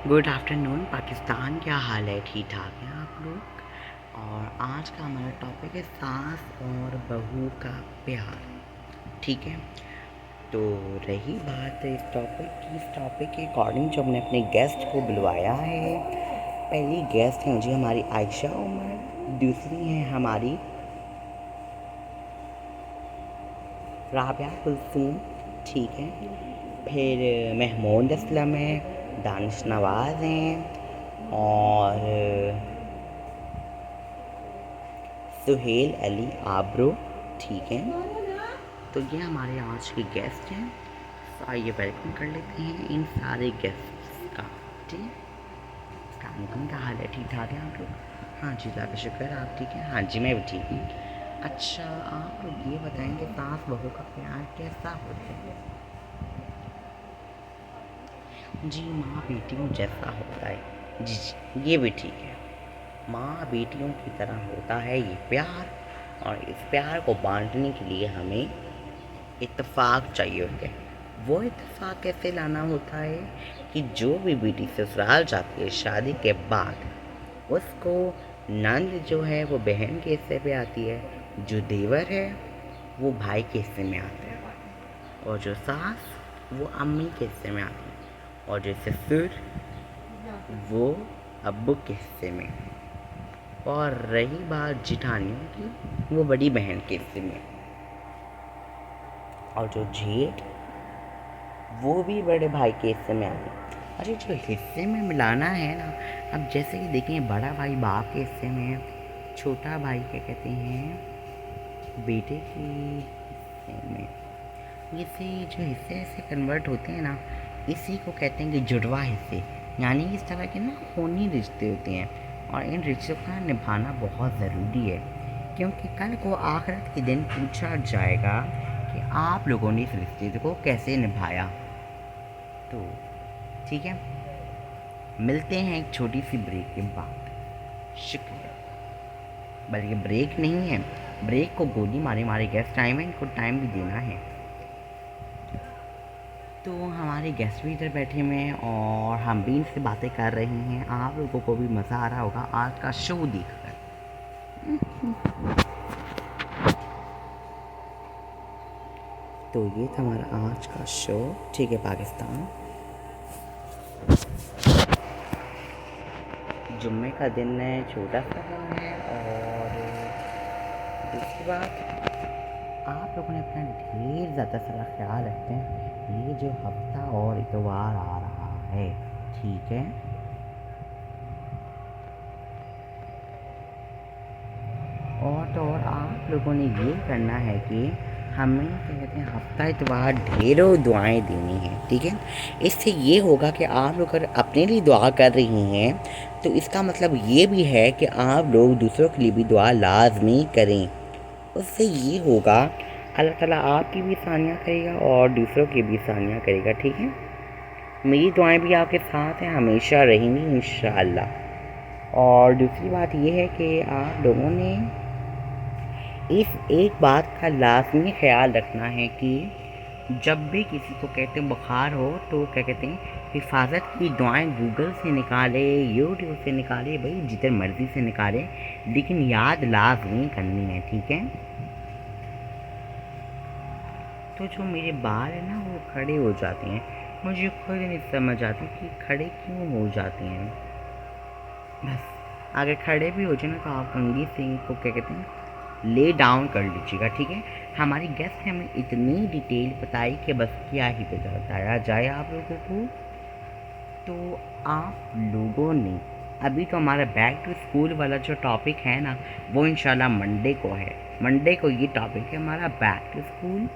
Good afternoon Pakistan. क्या हाल है? ठीक ठाक हैं आप लोग? और आज का हमारा टॉपिक है सास और बहू का प्यार। ठीक है, तो रही बात इस टॉपिक की, इस टॉपिक के अकॉर्डिंग जो हमने अपने गेस्ट को बुलवाया है, पहली गेस्ट हैं जी हमारी आयशा उमर, दूसरी हैं हमारी राबिया कुलसूम। ठीक है, फिर महमूद असलम है, दानिश नवाज़ हैं और सुहेल अली आबरो। ठीक है, तो ये हमारे आज के गेस्ट हैं। तो आइए वेलकम कर लेते हैं इन सारे गेस्ट्स का। ठीक है, अस्सलामुअलैकुम, क्या हाल है? ठीक ठाक है आप लोग? हाँ जी, अल्लाह का शुक्र। आप ठीक हैं? हाँ जी, मैं भी ठीक हूँ। अच्छा, आप लोग ये बताएंगे सास बहू का प्यार कैसा होता है? जी, माँ बेटियों जैसा होता है। जी जी, ये भी ठीक है। माँ बेटियों की तरह होता है ये प्यार, और इस प्यार को बांटने के लिए हमें इत्तेफाक चाहिए होते हैं। वो इत्तेफाक कैसे लाना होता है कि जो भी बेटी ससुराल जाती है शादी के बाद, उसको नंद जो है वो बहन के हिस्से पे आती है, जो देवर है वो भाई के हिस्से में आता है, और जो सास वो अम्मी के हिस्से में आती है, और जो ससुर वो अब्बू के हिस्से में। और रही बात जिठानियों की, वो बड़ी बहन के हिस्से में, और जो जेठ वो भी बड़े भाई के हिस्से में आती है। अरे जो हिस्से में मिलाना है ना, अब जैसे कि देखें, बड़ा भाई बाप के हिस्से में है, छोटा भाई क्या कहते हैं बेटे के हिस्से में। जैसे जो हिस्से ऐसे कन्वर्ट होते हैं ना, इसी को कहते हैं कि जुड़वा हिस्से। यानी इस तरह के ना खूनी रिश्ते होते हैं, और इन रिश्तों का निभाना बहुत ज़रूरी है, क्योंकि कल को आखिरत के दिन पूछा जाएगा कि आप लोगों ने इस रिश्ते को कैसे निभाया। तो ठीक है, मिलते हैं एक छोटी सी ब्रेक के बाद। शुक्रिया। बल्कि ब्रेक नहीं है, ब्रेक को गोली मारे हमारे गेस्ट आए हुए हैं, इनको टाइम भी देना है। तो हमारे गेस्ट भी इधर बैठे हुए हैं और हम भी इनसे बातें कर रहे हैं। आप लोगों को भी मज़ा आ रहा होगा आज का शो देखकर। तो ये था हमारा आज का शो। ठीक है पाकिस्तान, जुम्मे का दिन है, छोटा सा दिन है, और दूसरी बात, आप लोगों ने अपना ढेर ज़्यादा सारा ख्याल रखते हैं। ये जो हफ्ता और इतवार आ रहा है, ठीक है, और तो और आप लोगों ने ये करना है कि हमें क्या कहते हैं हफ्ता इतवार ढेरों दुआएं देनी हैं। ठीक है, इससे ये होगा कि आप लोग अगर अपने लिए दुआ कर रही हैं, तो इसका मतलब ये भी है कि आप लोग दूसरों के लिए भी दुआ लाजमी करें। उससे ये होगा अल्लाह ताला आपकी भी सानियाँ करेगा और दूसरों की भी सानियाँ करेगा। ठीक है, मेरी दुआएं भी आपके साथ हैं, हमेशा रहेंगी इंशाअल्लाह। और दूसरी बात ये है कि आप लोगों ने इस एक बात का लाजमी ख्याल रखना है कि जब भी किसी को कहते हैं बुखार हो, तो क्या कहते हैं हिफाजत की दुआएं गूगल से निकाले, यूट्यूब से निकाले, भाई जितने मर्ज़ी से निकाले, लेकिन याद लाजमी करनी है। ठीक है, तो जो मेरे बाल हैं ना वो खड़े हो जाते हैं, मुझे खुद नहीं समझ आती कि खड़े क्यों हो जाते हैं। बस अगर खड़े भी हो जाए ना, तो आप कंघी से इनको क्या कहते हैं ले डाउन कर लीजिएगा। ठीक है, हमारी गेस्ट ने हमें इतनी डिटेल बताई कि बस क्या ही बताया जाए आप लोगों को। तो आप लोगों ने अभी तो हमारा बैक टू स्कूल वाला जो टॉपिक है ना, वो इंशाल्लाह मंडे को है। मंडे को ये टॉपिक है हमारा बैक टू स्कूल,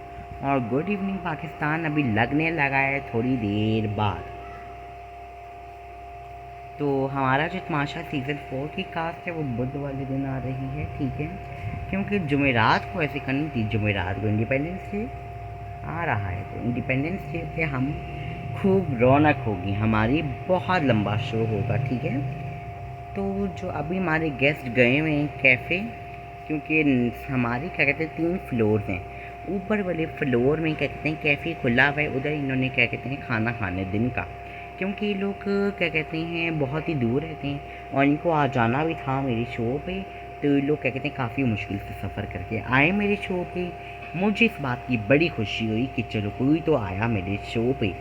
और गुड इवनिंग पाकिस्तान अभी लगने लगा है थोड़ी देर बाद। तो हमारा जो तमाशा सीज़न 4 की कास्ट है वो बुध वाले दिन आ रही है। ठीक है, क्योंकि जुमेरात को ऐसे करनी थी, जुमेरात को इंडिपेंडेंस डे आ रहा है, तो इंडिपेंडेंस डे पे हम खूब रौनक होगी हमारी, बहुत लंबा शो होगा। ठीक है, तो जो अभी हमारे गेस्ट गए हुए हैं कैफ़े, क्योंकि हमारी क्या कहते हैं 3 फ्लोर्स हैं। ऊपर वाले फ्लोर में क्या कहते हैं कैफ़े खुला हुआ है, उधर इन्होंने क्या कहते हैं खाना खाने दिन का, क्योंकि ये लोग क्या कहते हैं बहुत ही दूर रहते हैं और इनको आ जाना भी था मेरे शो पे, तो ये लोग क्या कहते हैं काफ़ी मुश्किल से सफ़र करके आए मेरे शो पे। मुझे इस बात की बड़ी खुशी हुई कि चलो कोई तो आया मेरे शो पे।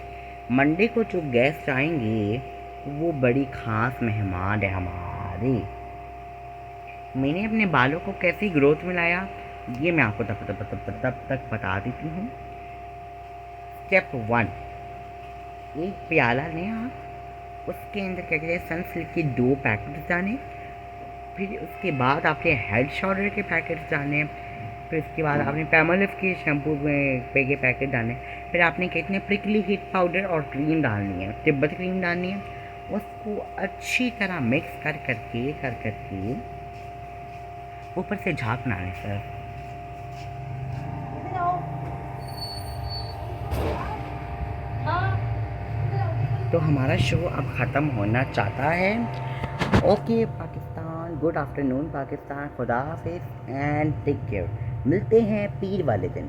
मंडे को जो गेस्ट आएंगे वो बड़ी ख़ास मेहमान है हमारे। मैंने अपने बालों को कैसी ग्रोथ में लाया ये मैं आपको तब तक बता देती हूँ। स्टेप 1, एक प्याला लें आप, उसके अंदर क्या कहते हैं सनसिल्क के 2 पैकेट डालें। फिर उसके बाद आपके हेड शोल्डर के पैकेट्स डालने हैं। फिर उसके बाद आपने पैमोलिव के शैम्पू पे के पैकेट डालने हैं। फिर आपने कितने प्रिकली हीट पाउडर और क्रीम डालनी है, तिब्बत क्रीम डालनी है। उसको अच्छी तरह मिक्स कर करके ऊपर से झाग बनाने सर। तो हमारा शो अब ख़त्म होना चाहता है। Okay Pakistan, good afternoon Pakistan, खुदा हाफिज़ एंड टेक केयर। मिलते हैं पीर वाले दिन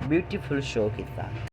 ब्यूटीफुल शो के साथ।